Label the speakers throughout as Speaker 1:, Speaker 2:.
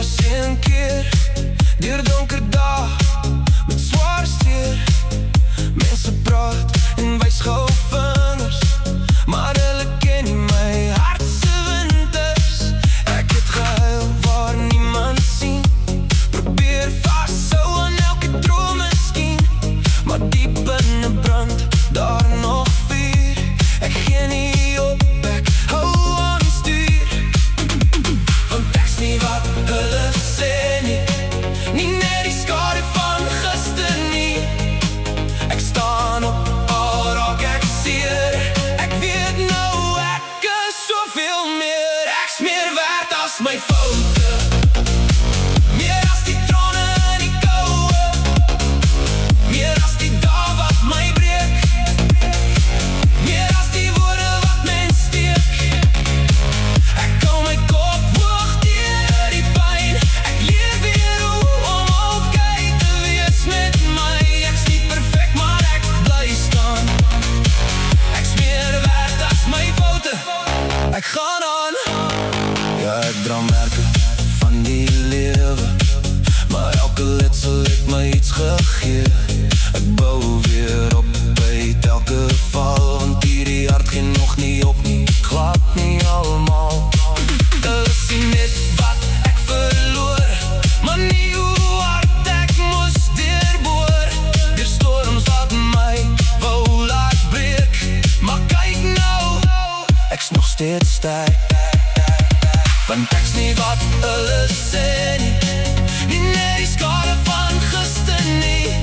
Speaker 1: as een keer deur donker dae met swaar steur. Mense praat en wys gou vingers, maar hulle ken nie my hart se winters. Ek het gehuil waar niemand sien, probeer vashou aan elke droom miskien, maar diep binne brand daar nog vuur. Ek gee nie op, ek hou aan stuur, want ek's nie wat hulle sê nie, nie net die skade van gister nie. Ek staan op, al raak ek seer, ek weet nou ek is soveel meer. Ek's meer werd as my foute, meer as die trane in die koue, meer as die dae wat my breek, meer as die woorde wat mens steek. Ek hou my kop hoog deur die pyn, ek leer weer hoe om okay te wees met my. Ek's nie perfek, maar ek bly staan, ek's meer werd as my foute, ek gaan aan. Ja, ek dra merke van die lewe, maar elke letsel het my iets gegee. Ek bou weer op uit elke val, want hierdie hart geen nog nie op nie, glad nie almal. Hulle sien net wat ek verloor, maar nie hoe hard ek moes deurboor. Deur storms wat my wou laat breek, maar kyk nou, ek's nog steeds sterk, want ek's nie wat hulle sê nie, nie net die skade van gister nie.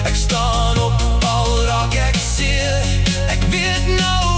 Speaker 1: Ek staan op, al raak ek seer, ek weet nou